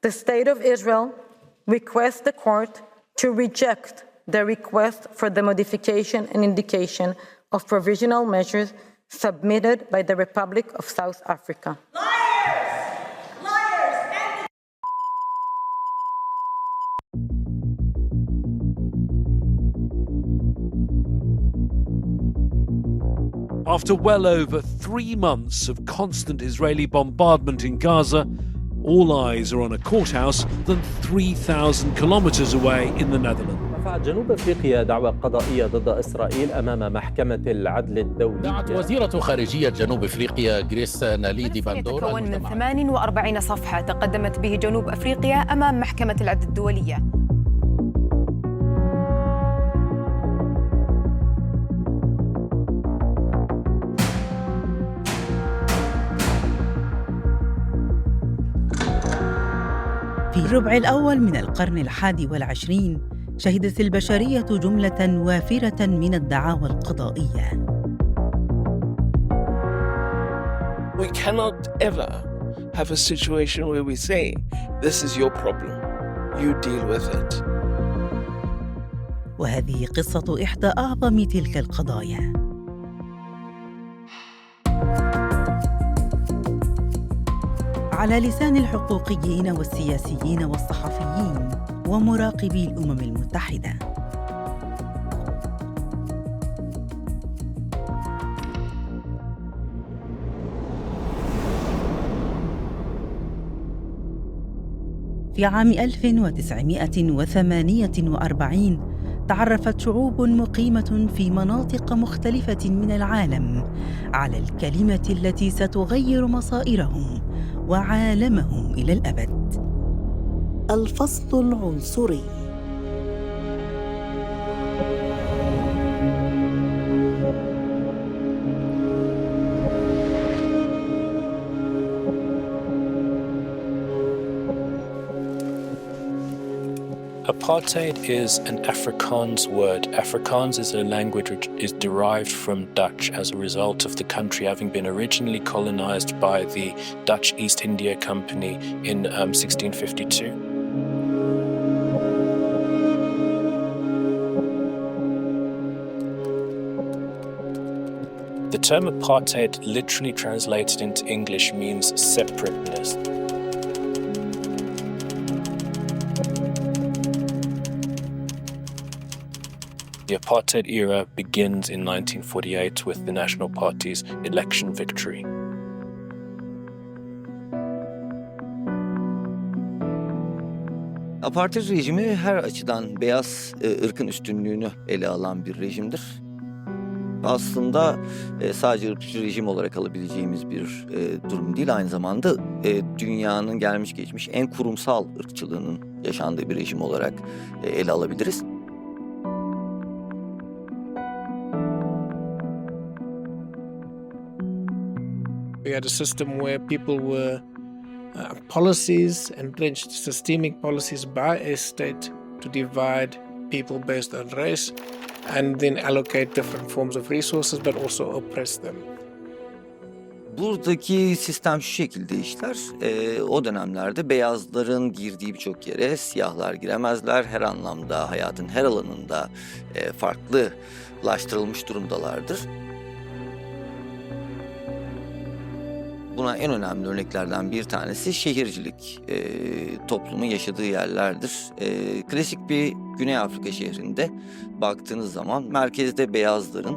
The State of Israel requests the court to reject the request for the modification and indication of provisional measures submitted by the Republic of South Africa. After well over 3 months of constant Israeli bombardment in Gaza, all eyes are on a courthouse than 3,000 kilometers away in the Netherlands. رفعت جنوب إفريقيا دعوى قضائية ضد إسرائيل أمام محكمة العدل الدولية. دعت وزيرة خارجية جنوب إفريقيا غريس ناليدي باندورا يتكون من 48 صفحة تقدمت به جنوب أفريقيا أمام محكمة العدل الدولية. في الربع الأول من القرن 21 شهدت البشرية جملة وافرة من الدعاوى القضائية. We cannot ever have a situation where we say, this is your problem, you deal with it. وهذه قصة إحدى أعظم تلك القضايا. على لسان الحقوقيين والسياسيين والصحفيين ومراقبي الأمم المتحدة. في عام 1948 تعرفت شعوب مقيمة في مناطق مختلفة من العالم على الكلمة التي ستغير مصائرهم وعالمهم إلى الأبد. الفصل العنصري. Apartheid is an Afrikaans word. Afrikaans is a language which is derived from Dutch as a result of the country having been originally colonized by the Dutch East India Company in 1652. The term apartheid, literally translated into English, means separateness. The apartheid era begins in 1948 with the National Party's election victory. Apartheid rejimi her açıdan beyaz ırkın üstünlüğünü ele alan bir rejimdir. Aslında sadece ırkçı rejim olarak alabileceğimiz bir durum değil, aynı zamanda dünyanın gelmiş geçmiş en kurumsal ırkçılığının yaşandığı bir rejim olarak ele alabiliriz. We had a system where people were policies, entrenched systemic policies by a state to divide people based on race and then allocate different forms of resources but also oppress them. Buradaki sistem şu şekilde işler. O dönemlerde beyazların girdiği birçok yere siyahlar giremezler. Her anlamda, hayatın her alanında farklılaştırılmış durumdalardır. Buna en önemli örneklerden bir tanesi şehircilik. Toplumun yaşadığı yerlerdir. Klasik bir Güney Afrika şehrinde baktığınız zaman merkezde beyazların,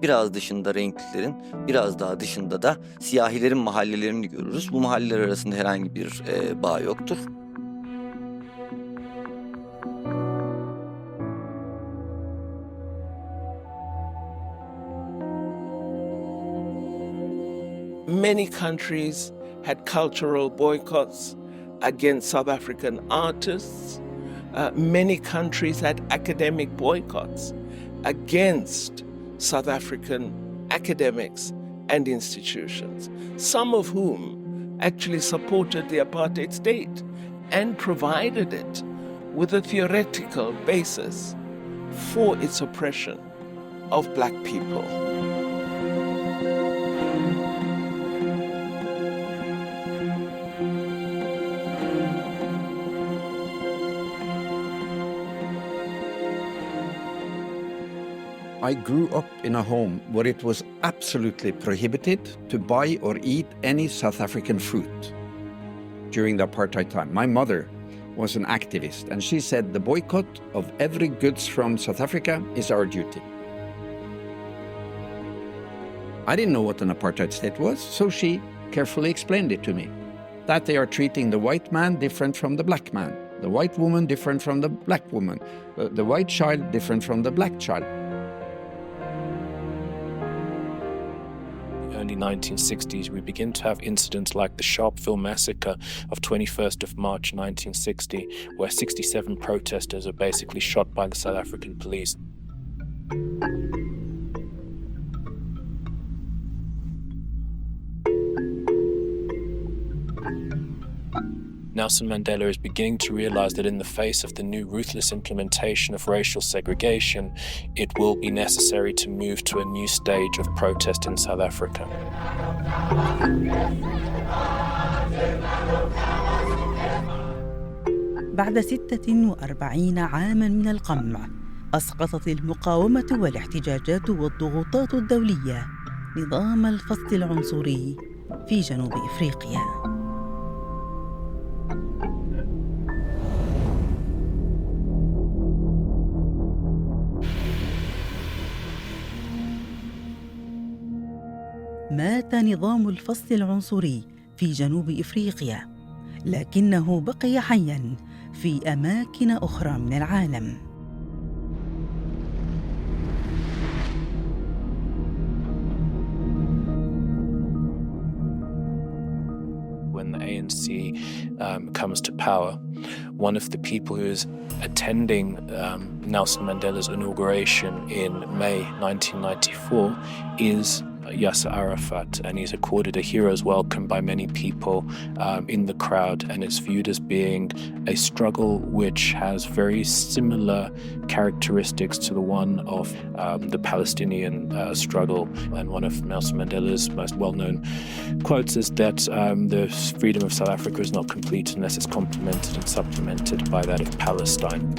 biraz dışında renklilerin, biraz daha dışında da siyahilerin mahallelerini görürüz. Bu mahalleler arasında herhangi bir bağ yoktur. Many countries had cultural boycotts against South African artists. Many countries had academic boycotts against South African academics and institutions, some of whom actually supported the apartheid state and provided it with a theoretical basis for its oppression of black people. I grew up in a home where it was absolutely prohibited to buy or eat any South African fruit during the apartheid time. My mother was an activist, and she said the boycott of every goods from South Africa is our duty. I didn't know what an apartheid state was, so she carefully explained it to me, that they are treating the white man different from the black man, the white woman different from the black woman, the white child different from the black child. Early 1960s, we begin to have incidents like the Sharpeville massacre of 21st of March 1960, where 67 protesters are basically shot by the South African police. Nelson Mandela is beginning to realize that in the face of the new ruthless implementation of racial segregation, it will be necessary to move to a new stage of protest in South Africa. بعد 46 عاماً من القمع، أسقطت المقاومة والاحتجاجات والضغوطات الدولية نظام الفصل العنصري في جنوب إفريقيا. مات نظام الفصل العنصري في جنوب إفريقيا، لكنه بقي حياً في أماكن أخرى من العالم. When the ANC comes to power, one of the people who is attending Nelson Mandela's inauguration in May 1994 is Yasser Arafat, and he's accorded a hero's welcome by many people in the crowd, and it's viewed as being a struggle which has very similar characteristics to the one of the Palestinian struggle. And one of Nelson Mandela's most well-known quotes is that the freedom of South Africa is not complete unless it's complemented and supplemented by that of Palestine.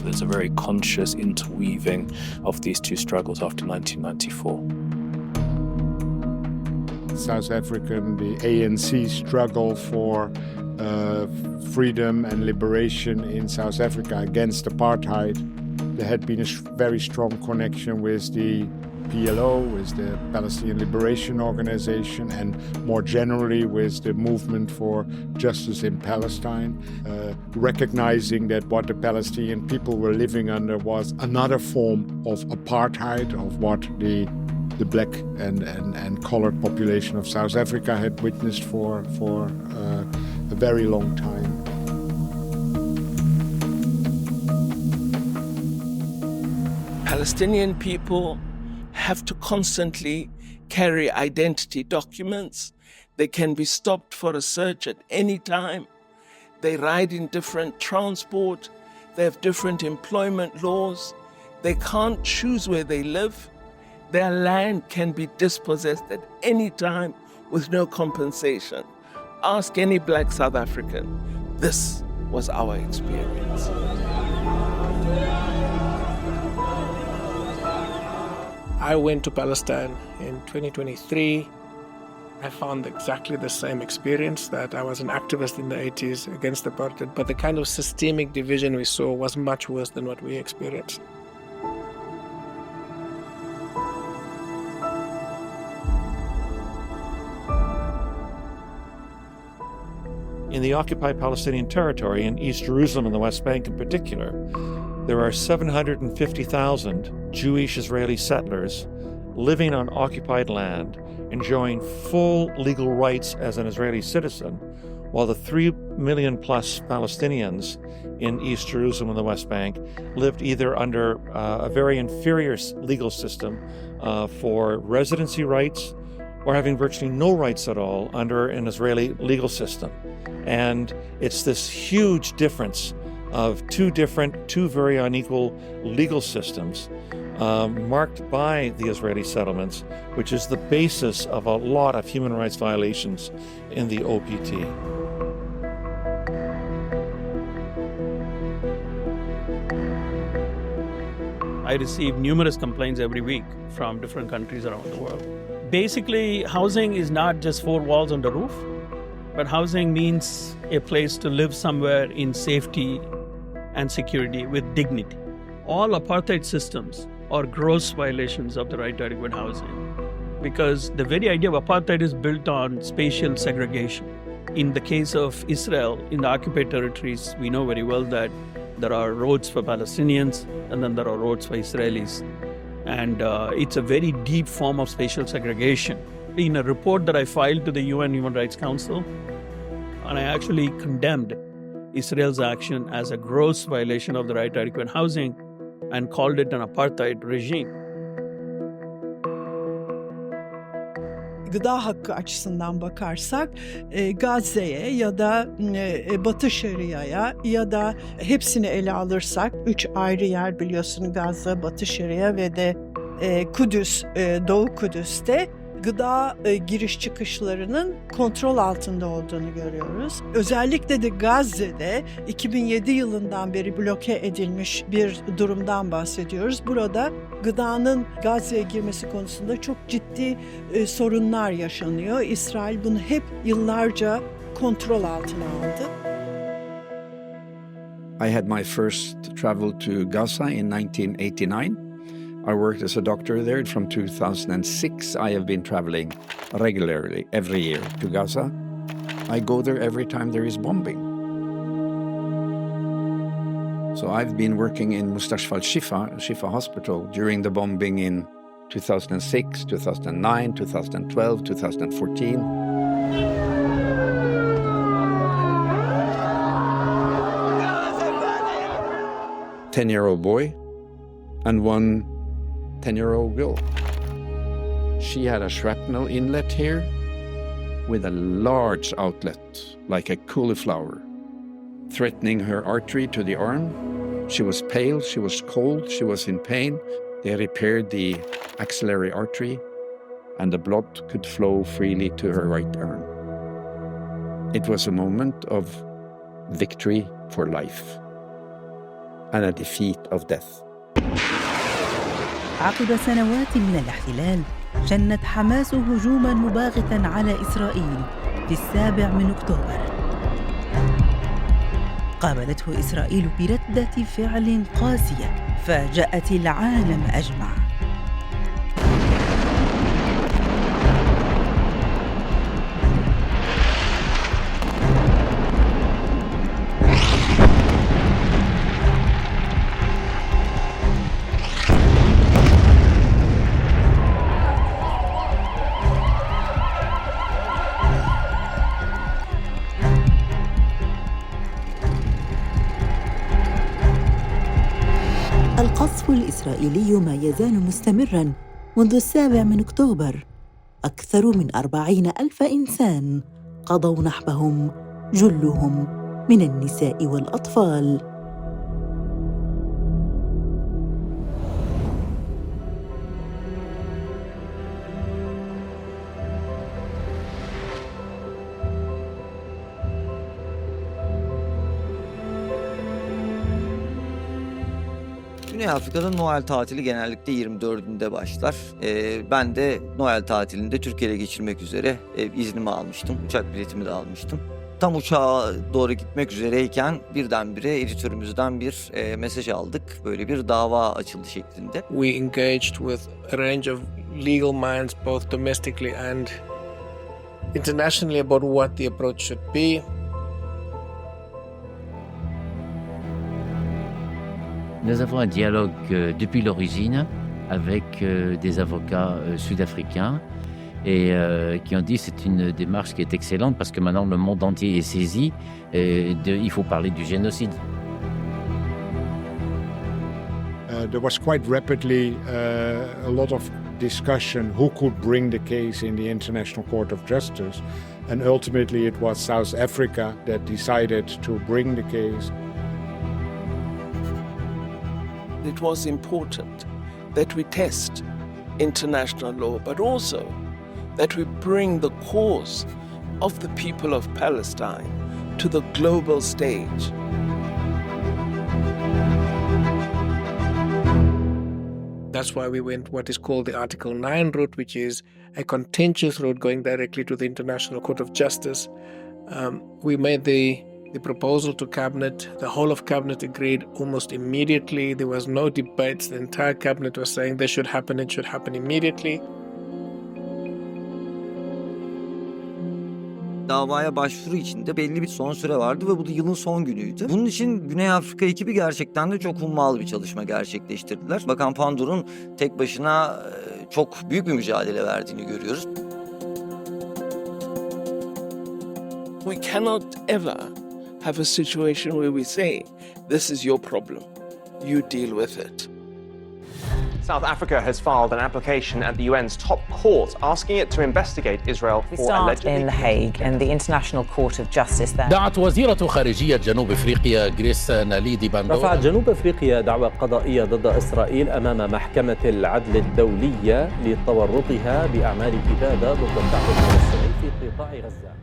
There's a very conscious interweaving of these two struggles after 1994. South African, the ANC struggle for freedom and liberation in South Africa against apartheid. There had been a very strong connection with the PLO, with the Palestinian Liberation Organization, and more generally with the movement for justice in Palestine, recognizing that what the Palestinian people were living under was another form of apartheid, of what the black and colored population of South Africa had witnessed for a very long time. Palestinian people have to constantly carry identity documents. They can be stopped for a search at any time. They ride in different transport. They have different employment laws. They can't choose where they live. Their land can be dispossessed at any time with no compensation. Ask any black South African. This was our experience. I went to Palestine in 2023. I found exactly the same experience, that I was an activist in the 80s against apartheid, but the kind of systemic division we saw was much worse than what we experienced. In the occupied Palestinian territory, in East Jerusalem and the West Bank in particular, there are 750,000 Jewish Israeli settlers living on occupied land, enjoying full legal rights as an Israeli citizen, while the 3 million plus Palestinians in East Jerusalem and the West Bank lived either under a very inferior legal system for residency rights or having virtually no rights at all under an Israeli legal system. And it's this huge difference of two very unequal legal systems marked by the Israeli settlements, which is the basis of a lot of human rights violations in the OPT. I receive numerous complaints every week from different countries around the world. Basically, housing is not just four walls and a roof, but housing means a place to live somewhere in safety and security with dignity. All apartheid systems are gross violations of the right to adequate housing because the very idea of apartheid is built on spatial segregation. In the case of Israel, in the occupied territories, we know very well that there are roads for Palestinians and then there are roads for Israelis. And it's a very deep form of spatial segregation. In a report that I filed to the UN Human Rights Council, and I actually condemned Israel's action as a gross violation of the right to adequate housing and called it an apartheid regime. Gıda hakkı açısından bakarsak Gazze'ye ya da Batı Şeria'ya ya da hepsini ele alırsak 3 ayrı yer biliyorsun, Gazze, Batı Şeria ve de Kudüs, Doğu Kudüs'te gıda giriş çıkışlarının kontrol altında olduğunu görüyoruz. Özellikle de Gazze'de 2007 yılından beri bloke edilmiş bir durumdan bahsediyoruz. Burada gıdanın Gazze'ye girmesi konusunda çok ciddi sorunlar yaşanıyor. İsrail bunu hep yıllarca kontrol altına aldı. I had my first travel to Gaza in 1989. I worked as a doctor there. From 2006, I have been traveling regularly every year to Gaza. I go there every time there is bombing. So I've been working in Mustashfa al-Shifa Hospital during the bombing in 2006, 2009, 2012, 2014. A 10-year-old boy and one 10-year-old girl. She had a shrapnel inlet here with a large outlet, like a cauliflower, threatening her artery to the arm. She was pale, she was cold, she was in pain. They repaired the axillary artery, and the blood could flow freely to her right arm. It was a moment of victory for life and a defeat of death. عقب سنوات من الاحتلال شنت حماس هجوماً مباغتاً على إسرائيل في 7 أكتوبر. قابلته إسرائيل بردة فعل قاسية فاجأت العالم أجمع. القصف الإسرائيلي ما يزال مستمراً منذ 7 أكتوبر. أكثر من 40,000 إنسان قضوا نحبهم، جلهم من النساء والأطفال. Güney Afrika'da Noel tatili genellikle 24'ünde başlar. Ben de Noel tatilinde Türkiye'ye geçirmek üzere iznimi almıştım. Uçak biletimi de almıştım. Tam uçağa doğru gitmek üzereyken birdenbire editörümüzden bir mesaj aldık. Böyle bir dava açıldı şeklinde. We engaged with a range of legal minds both domestically and internationally about what the approach should be. Nous avons un dialogue depuis l'origine avec des avocats sud-africains et qui ont dit que c'est une démarche qui est excellente parce que maintenant le monde entier est saisi il faut parler du génocide. There was quite rapidly a lot of discussion who could bring the case in the International Court of Justice, and ultimately it was South Africa that decided to bring the case. It was important that we test international law, but also that we bring the cause of the people of Palestine to the global stage. That's why we went what is called the Article 9 route, which is a contentious route going directly to the International Court of Justice. We made the proposal to Cabinet. The whole of Cabinet agreed almost immediately. There was no debate. The entire Cabinet was saying this should happen, it should happen immediately. Davaya başvuru için de belli bir son süre vardı ve bu da yılın son günüydü. Bunun için Güney Afrika ekibi gerçekten de çok hummalı bir çalışma gerçekleştirdiler. Bakan Pandor'un tek başına çok büyük bir mücadele verdiğini görüyoruz. We cannot ever have a situation where we say, this is your problem, you deal with it. South Africa has filed an application at the UN's top court asking it to investigate Israel for allegedly... in The Hague and the International Court of Justice there. دعت وزيرة خارجية جنوب إفريقيا رفعت جنوب إفريقيا دعوى قضائية ضد إسرائيل أمام محكمة العدل الدولية لتورطها بأعمال إبادة ضد الشعب الفلسطيني في قطاع غزة.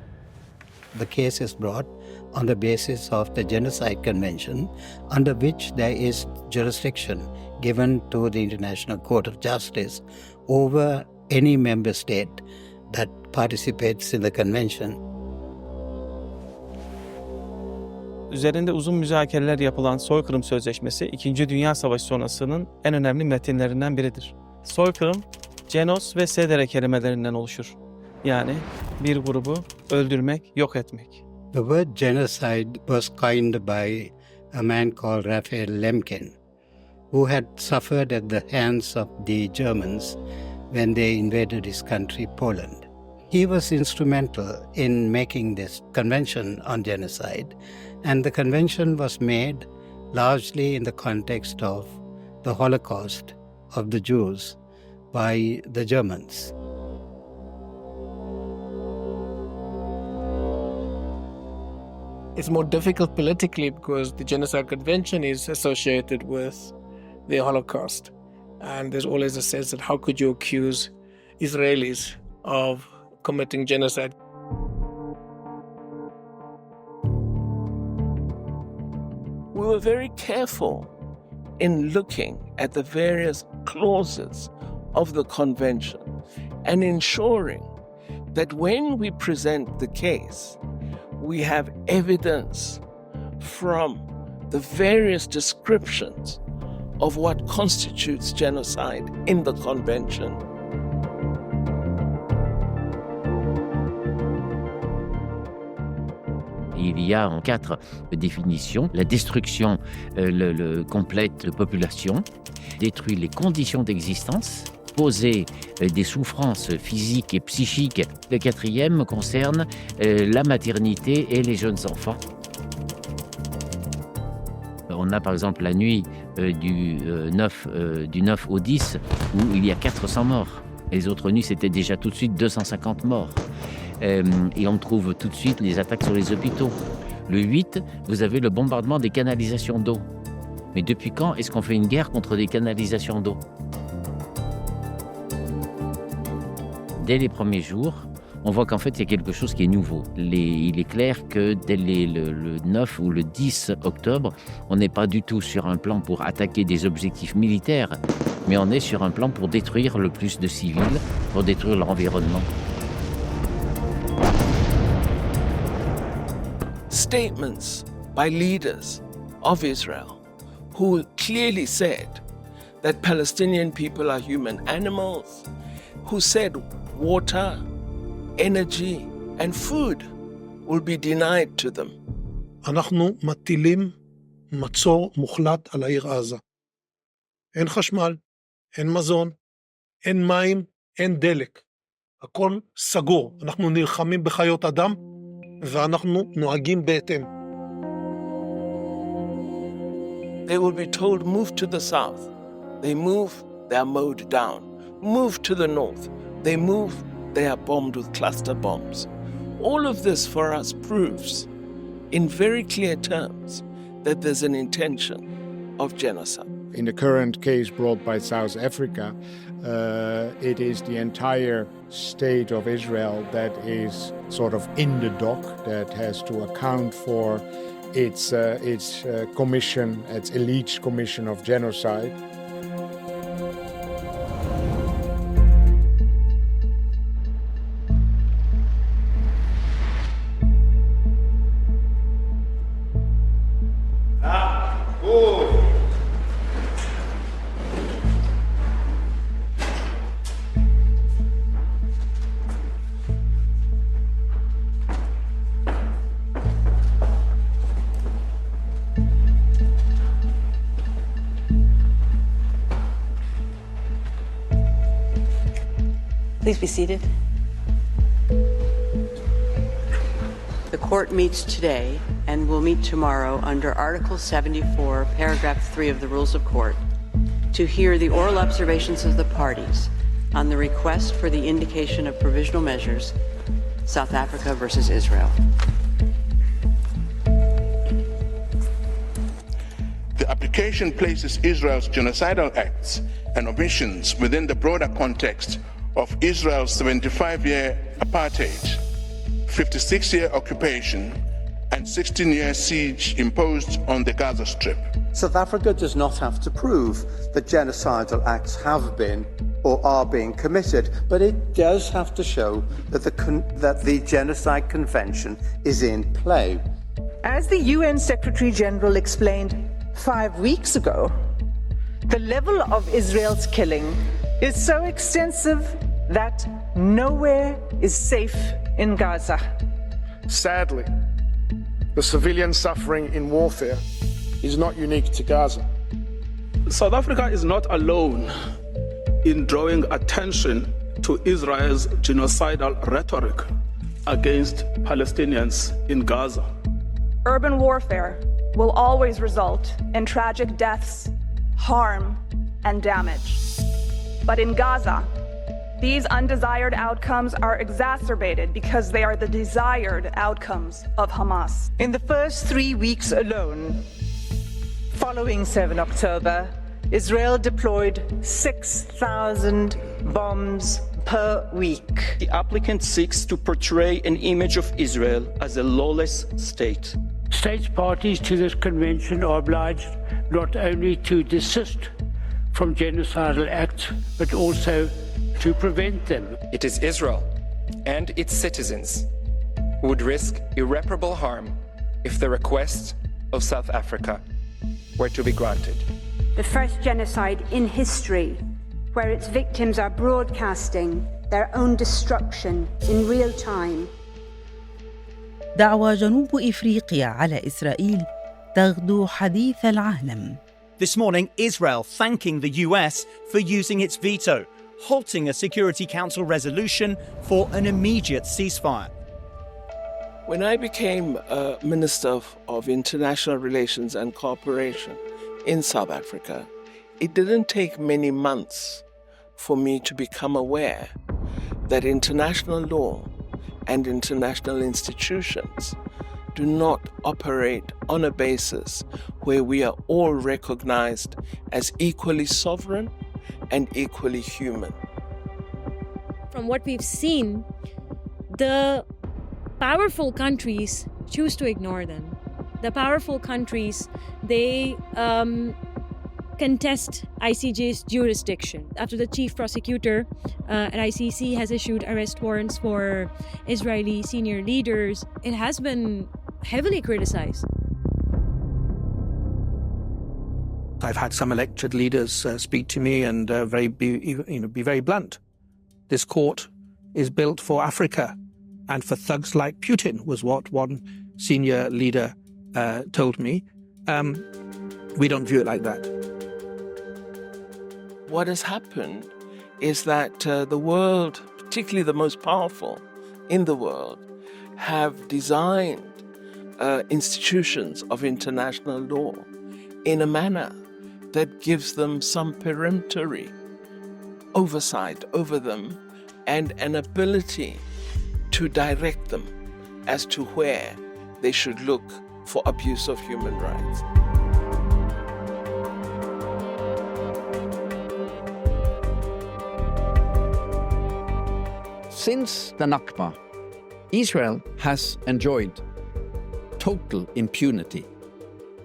The case is brought on the basis of the Genocide Convention, under which there is jurisdiction given to the International Court of Justice over any member state that participates in the convention. Üzerinde uzun müzakereler yapılan Soykırım Sözleşmesi, 2. Dünya Savaşı sonrasının en önemli metinlerinden biridir. Soykırım, genos ve sedere kelimelerinden oluşur. Yani bir grubu öldürmek, yok etmek. The word genocide was coined by a man called Raphael Lemkin, who had suffered at the hands of the Germans when they invaded his country, Poland. He was instrumental in making this convention on genocide, and the convention was made largely in the context of the Holocaust of the Jews by the Germans. It's more difficult politically because the Genocide Convention is associated with the Holocaust. And there's always a sense that how could you accuse Israelis of committing genocide? We were very careful in looking at the various clauses of the convention and ensuring that when we present the case, we have evidence from the various descriptions of what constitutes genocide in the convention. Il y a en 4 définitions la destruction complète de population, détruire les conditions d'existence, poser des souffrances physiques et psychiques. Le 4e concerne la maternité et les jeunes enfants. On a par exemple la nuit du 9 au 10 où il y a 400 morts. Les autres nuits, c'était déjà tout de suite 250 morts. Et on trouve tout de suite les attaques sur les hôpitaux. Le 8, vous avez le bombardement des canalisations d'eau. Mais depuis quand est-ce qu'on fait une guerre contre des canalisations d'eau ? Dès les premiers jours, on voit qu'en fait, il y a quelque chose qui est nouveau. Il est clair que dès le 9 ou le 10 octobre, on n'est pas du tout sur un plan pour attaquer des objectifs militaires, mais on est sur un plan pour détruire le plus de civils, pour détruire l'environnement. Statements by leaders of Israel who clearly said that Palestinian people are human animals, who said water, energy, and food will be denied to them. אנחנו מטילים מצור מוחלט על העיר עזה. אין חשמל, אין מזון, אין מים, אין דלק. הכל סגור. אנחנו נלחמים בחיות אדם, ואנחנו נוהגים בהתאם. They will be told, move to the south. They move, they are mowed down. Move to the north. They move, they are bombed with cluster bombs. All of this for us proves in very clear terms that there's an intention of genocide. In the current case brought by South Africa, it is the entire state of Israel that is sort of in the dock, that has to account for its commission, its elite commission of genocide. Please be seated. The court meets today and will meet tomorrow under Article 74, Paragraph 3 of the Rules of Court to hear the oral observations of the parties on the request for the indication of provisional measures, South Africa versus Israel. The application places Israel's genocidal acts and omissions within the broader context of Israel's 75-year apartheid, 56-year occupation, and 16-year siege imposed on the Gaza Strip. South Africa does not have to prove that genocidal acts have been or are being committed, but it does have to show that the Genocide Convention is in play. As the UN Secretary General explained 5 weeks ago, the level of Israel's killing is so extensive that nowhere is safe in Gaza. Sadly, the civilian suffering in warfare is not unique to Gaza. South Africa is not alone in drawing attention to Israel's genocidal rhetoric against Palestinians in Gaza. Urban warfare will always result in tragic deaths, harm, and damage. But in Gaza, these undesired outcomes are exacerbated because they are the desired outcomes of Hamas. In the first 3 weeks alone, following 7 October, Israel deployed 6,000 bombs per week. The applicant seeks to portray an image of Israel as a lawless state. States parties to this convention are obliged not only to desist from genocidal acts, but also to prevent them. It is Israel and its citizens who would risk irreparable harm if the request of South Africa were to be granted. The first genocide in history, where its victims are broadcasting their own destruction in real time. دعوى جنوب إفريقيا على إسرائيل تغدو حديث العالم. This morning, Israel thanking the US for using its veto, halting a Security Council resolution for an immediate ceasefire. When I became Minister of International Relations and Cooperation in South Africa, it didn't take many months for me to become aware that international law and international institutions do not operate on a basis where we are all recognized as equally sovereign and equally human. From what we've seen, the powerful countries choose to ignore them. The powerful countries, they contest ICJ's jurisdiction. After the chief prosecutor at ICC has issued arrest warrants for Israeli senior leaders, it has been heavily criticized. I've had some elected leaders speak to me and be very blunt. This court is built for Africa and for thugs like Putin, was what one senior leader told me. We don't view it like that. What has happened is that the world, particularly the most powerful in the world, have designed institutions of international law in a manner that gives them some peremptory oversight over them and an ability to direct them as to where they should look for abuse of human rights. Since the Nakba, Israel has enjoyed total impunity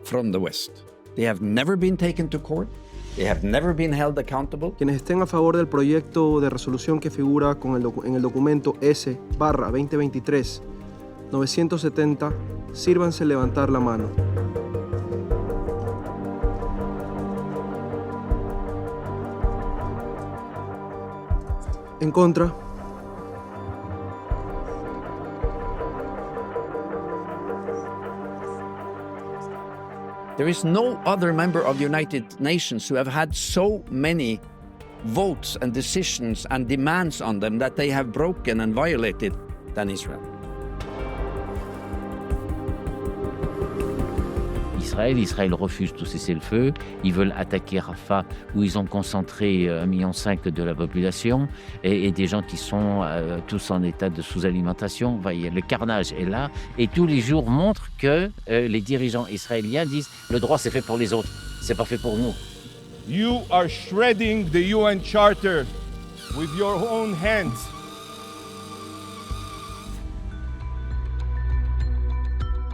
from the West. They have never been taken to court. They have never been held accountable. Quienes estén a favor del proyecto de resolución que figura en el documento S/2023-970, sírvanse levantar la mano. En contra. There is no other member of the United Nations who have had so many votes and decisions and demands on them that they have broken and violated than Israel. Israël refuse tout cessez-le-feu. Ils veulent attaquer Rafah, où ils ont concentré 1,5 million de la population et des gens qui sont tous en état de sous-alimentation. Le carnage est là et tous les jours montrent que les dirigeants israéliens disent le droit c'est fait pour les autres, c'est pas fait pour nous. You are shredding the UN Charter with your own hands.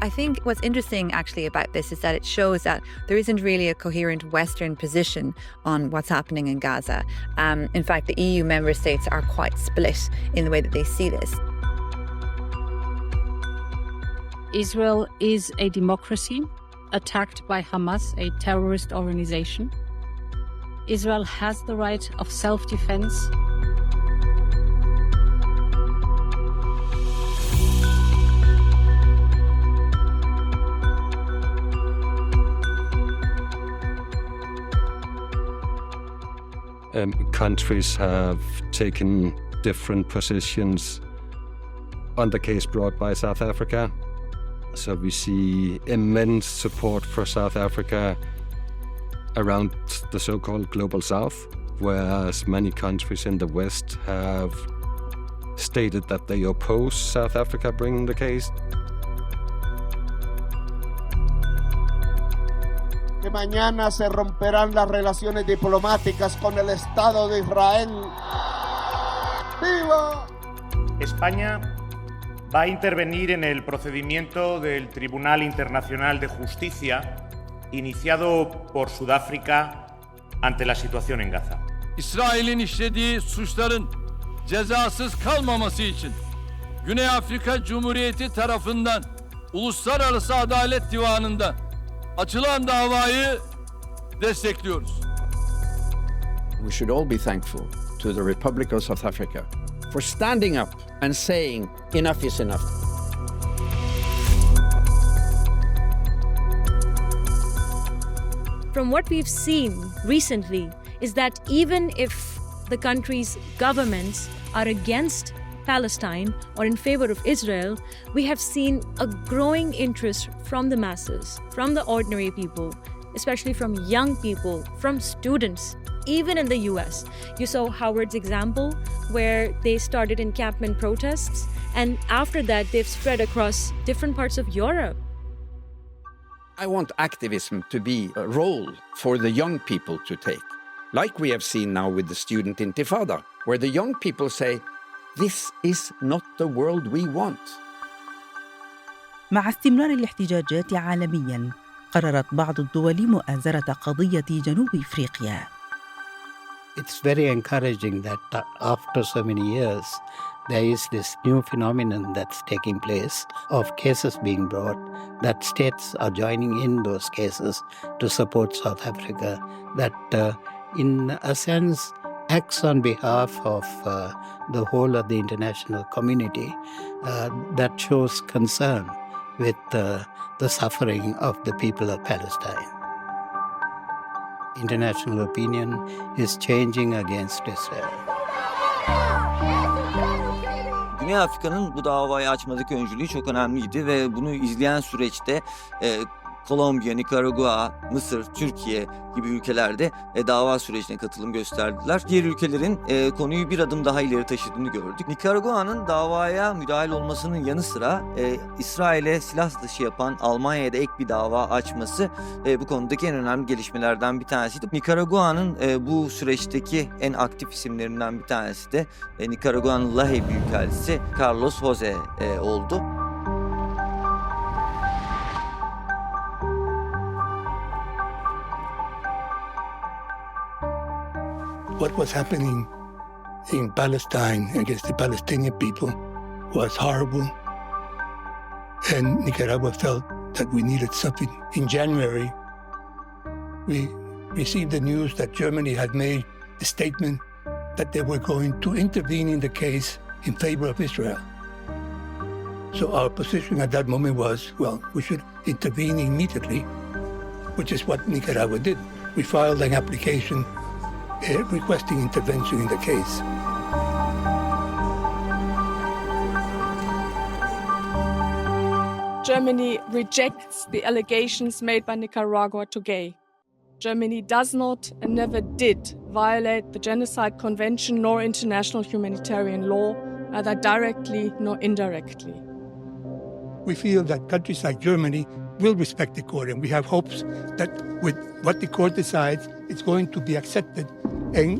I think what's interesting actually about this is that it shows that there isn't really a coherent Western position on what's happening in Gaza. In fact, the EU member states are quite split in the way that they see this. Israel is a democracy attacked by Hamas, a terrorist organization. Israel has the right of self-defense. Countries have taken different positions on the case brought by South Africa. So we see immense support for South Africa around the so-called Global South, whereas many countries in the West have stated that they oppose South Africa bringing the case. Que mañana se romperán las relaciones diplomáticas con el Estado de Israel. ¡Viva! España va a intervenir en el procedimiento del Tribunal Internacional de Justicia iniciado por Sudáfrica ante la situación en Gaza. İsrail'in işlediği suçların cezasız kalmaması için Güney Afrika Cumhuriyeti tarafından Uluslararası Adalet Divanı'nda açılan davayı destekliyoruz. We should all be thankful to the Republic of South Africa for standing up and saying enough is enough. From what we've seen recently is that even if the country's governments are against Palestine or in favor of Israel, we have seen a growing interest from the masses, from the ordinary people, especially from young people, from students. Even in the US, you saw Howard's example where they started encampment protests, and after that they've spread across different parts of Europe. I want activism to be a role for the young people to take, like we have seen now with the student intifada, where the young people say, this is not the world we want. مع استمرار الاحتجاجات عالمياً، قررت بعض الدول مؤازرة قضية جنوب إفريقيا. It's very encouraging that after so many years, there is this new phenomenon that's taking place of cases being brought, that states are joining in those cases to support South Africa, that in a sense acts on behalf of the whole of the international community that shows concern with the suffering of the people of Palestine. International opinion is changing against Israel. Güney Afrika'nın bu davayı açmadaki öncülüğü çok önemliydi ve bunu izleyen süreçte Kolombiya, Nikaragua, Mısır, Türkiye gibi ülkelerde dava sürecine katılım gösterdiler. Diğer ülkelerin konuyu bir adım daha ileri taşıdığını gördük. Nikaragua'nın davaya müdahil olmasının yanı sıra İsrail'e silah satışı yapan Almanya'ya da ek bir dava açması bu konudaki en önemli gelişmelerden bir tanesiydi. Nikaragua'nın bu süreçteki en aktif isimlerinden bir tanesi de Nikaragua'nın Lahey Büyükelçisi Carlos Jose oldu. What was happening in Palestine against the Palestinian people was horrible, and Nicaragua felt that we needed something. In January, we received the news that Germany had made a statement that they were going to intervene in the case in favor of Israel. So our position at that moment was, well, we should intervene immediately, which is what Nicaragua did. We filed an application requesting intervention in the case. Germany rejects the allegations made by Nicaragua today. Germany does not and never did violate the Genocide Convention nor international humanitarian law, either directly nor indirectly. We feel that countries like Germany will respect the court, and we have hopes that with what the court decides, it's going to be accepted, and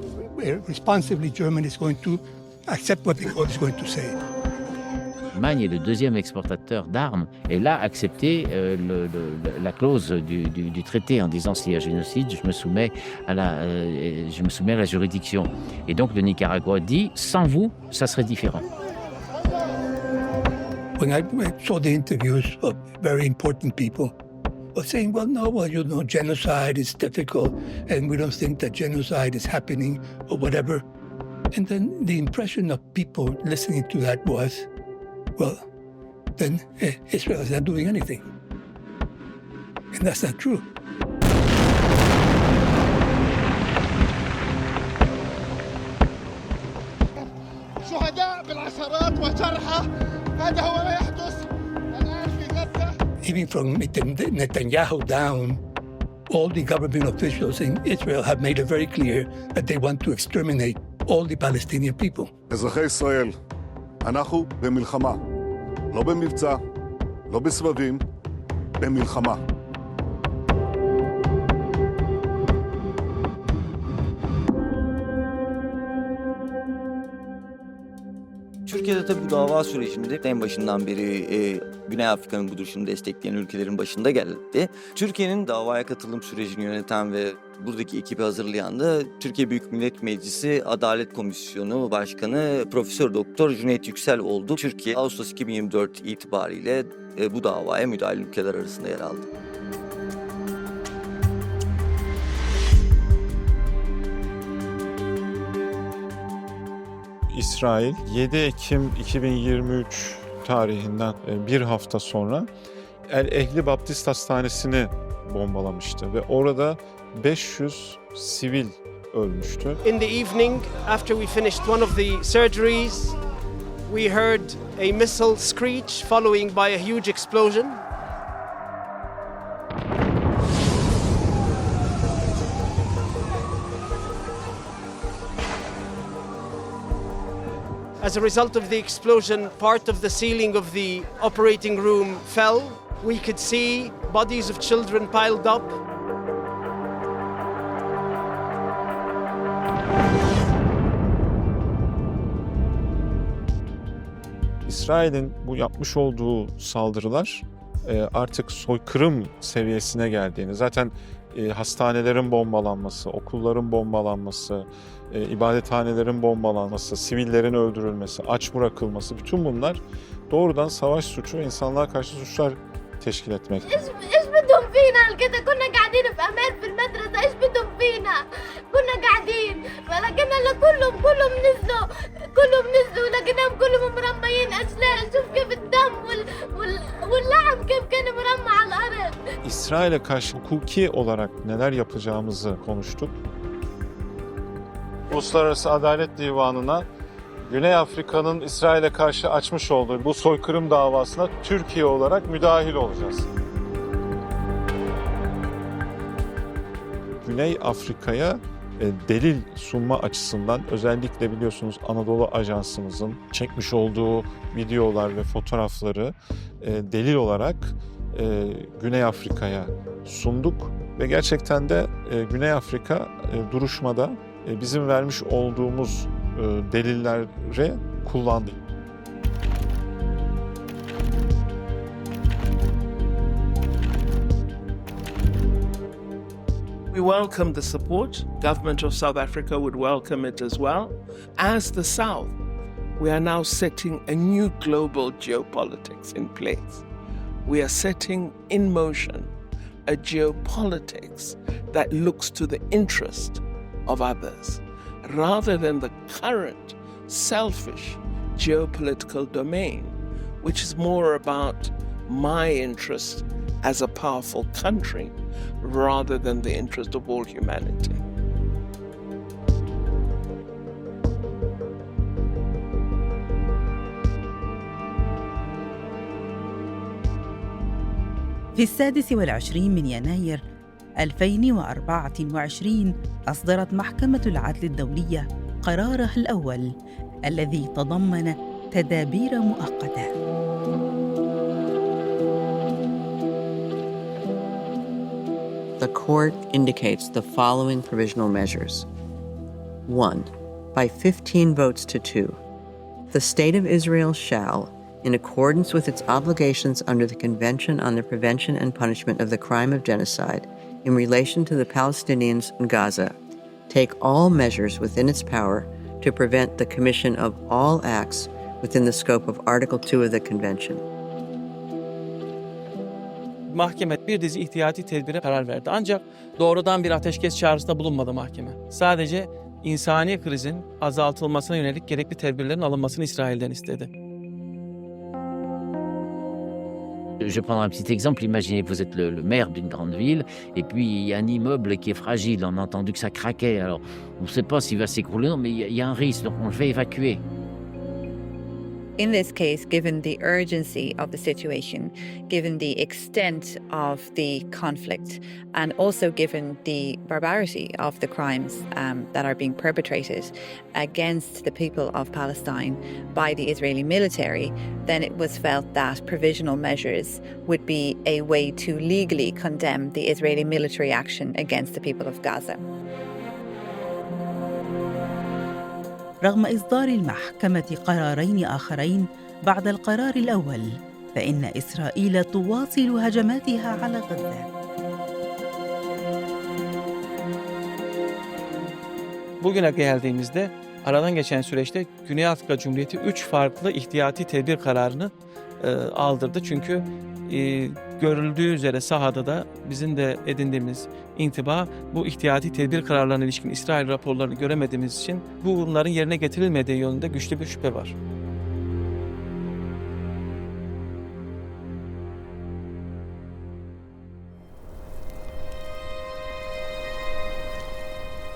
responsibly Germany is going to accept what the court is going to say. L'Allemagne est le deuxième exportateur d'armes et là accepté la clause du traité en disant s'il y a génocide, je me soumets à la juridiction. Et donc le Nicaragua dit sans vous, ça serait différent. When I saw the interviews of very important people were saying, genocide is difficult and we don't think that genocide is happening or whatever. And then the impression of people listening to that was, then Israel is not doing anything. And that's not true. Even from Netanyahu down, all the government officials in Israel have made it very clear that they want to exterminate all the Palestinian people. אזרחי ישראל, אנחנו במלחמה. לא במבצע, לא בסבבים, במלחמה. Türkiye'de tabii bu dava sürecinde en başından beri Güney Afrika'nın bu duruşunu destekleyen ülkelerin başında geldi. Türkiye'nin davaya katılım sürecini yöneten ve buradaki ekibi hazırlayan da Türkiye Büyük Millet Meclisi Adalet Komisyonu Başkanı Profesör Doktor Cüneyt Yüksel oldu. Türkiye Ağustos 2024 itibariyle bu davaya müdahil ülkeler arasında yer aldı. İsrail 7 Ekim 2023 tarihinden bir hafta sonra El Ehli Baptist Hastanesi'ni bombalamıştı ve orada 500 sivil ölmüştü. In the evening, after we finished one of the surgeries, we heard a missile screech following by a huge explosion. As a result of the explosion, part of the ceiling of the operating room fell. We could see bodies of children piled up. İsrail'in bu yapmış olduğu saldırılar artık soykırım seviyesine geldiğini, zaten hastanelerin bombalanması, okulların bombalanması, ibadethanelerin bombalanması, sivillerin öldürülmesi, aç bırakılması, bütün bunlar doğrudan savaş suçu ve insanlığa karşı suçlar teşkil etmekte. ايش بدهم فينا كده كنا قاعدين في امان في المدرسه ايش بدهم فينا كنا قاعدين ولكن كلهم نزلوا لقيناهم كلهم مرميين اشلاء شوف كيف الدم واللعب كيف كان مرمى على الارض. İsrail'e karşı hukuki olarak neler yapacağımızı konuştuk. Uluslararası Adalet Divanı'na Güney Afrika'nın İsrail'e karşı açmış olduğu bu soykırım davasına Türkiye olarak müdahil olacağız. Güney Afrika'ya delil sunma açısından özellikle biliyorsunuz Anadolu Ajansımızın çekmiş olduğu videolar ve fotoğrafları delil olarak Güney Afrika'ya sunduk ve gerçekten de Güney Afrika duruşmada bizim vermiş olduğumuz delilleri kullandı. We welcome the support. Government of South Africa would welcome it as well. As the South, we are now setting a new global geopolitics in place. We are setting in motion a geopolitics that looks to the interest of others rather than the current selfish geopolitical domain, which is more about my interest as a powerful country rather than the interest of all humanity. في 26 من يناير 2024 أصدرت محكمة العدل الدولية قرارها الأول الذي تضمن تدابير مؤقتة. The court indicates the following provisional measures. 1. By 15 votes to 2, the State of Israel shall, in accordance with its obligations under the Convention on the Prevention and Punishment of the Crime of Genocide in relation to the Palestinians in Gaza, take all measures within its power to prevent the commission of all acts within the scope of Article 2 of the Convention. Mahkeme bir dizi ihtiyati tedbire karar verdi. Ancak doğrudan bir ateşkes çağrısında bulunmadı mahkeme. Sadece insani krizin azaltılmasına yönelik gerekli tedbirlerin alınmasını İsrail'den istedi. Je prends un petit exemple. Imaginez que vous êtes le maire d'une grande ville et puis il y a un immeuble qui est fragile. On a entendu que ça craquait. Alors, on ne sait pas s'il va s'écrouler, non, mais il y a un risque, donc on le fait évacuer. In this case, given the urgency of the situation, given the extent of the conflict, and also given the barbarity of the crimes that are being perpetrated against the people of Palestine by the Israeli military, then it was felt that provisional measures would be a way to legally condemn the Israeli military action against the people of Gaza. رغم إصدار المحكمة قرارين آخرين بعد القرار الأول، فإن إسرائيل تواصل هجماتها على غزة. Bugüne geldiğimizde aradan geçen süreçte Güney Afrika Cumhuriyeti 3 farklı ihtiyati tedbir kararını aldırdı. Çünkü görüldüğü üzere sahada da bizim de edindiğimiz intiba bu ihtiyati tedbir kararlarına ilişkin İsrail raporlarını göremediğimiz için bunların yerine getirilmediği yönünde güçlü bir şüphe var.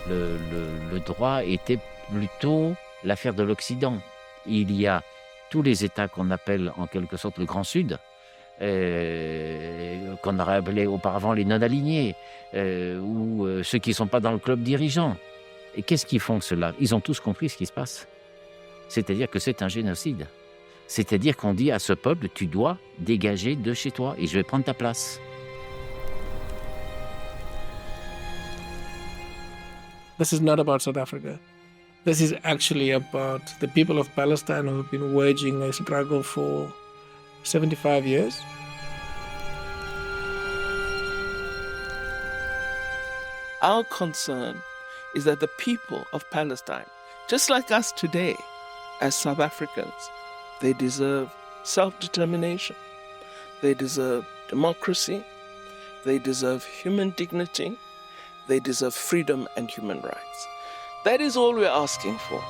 Le droit était plutôt l'affaire de l'Occident. Il y a tous les États qu'on appelle en quelque sorte le Grand Sud, qu'on aurait appelé auparavant les non-alignés, ou ceux qui ne sont pas dans le club dirigeant. Et qu'est-ce qu'ils font ceux-là? Ils ont tous compris ce qui se passe. C'est-à-dire que c'est un génocide. C'est-à-dire qu'on dit à ce peuple, tu dois dégager de chez toi et je vais prendre ta place. This is not about South Africa. This is actually about the people of Palestine who have been waging a struggle for 75 years. Our concern is that the people of Palestine, just like us today as South Africans, they deserve self-determination, they deserve democracy, they deserve human dignity, they deserve freedom and human rights. That is all we're asking for.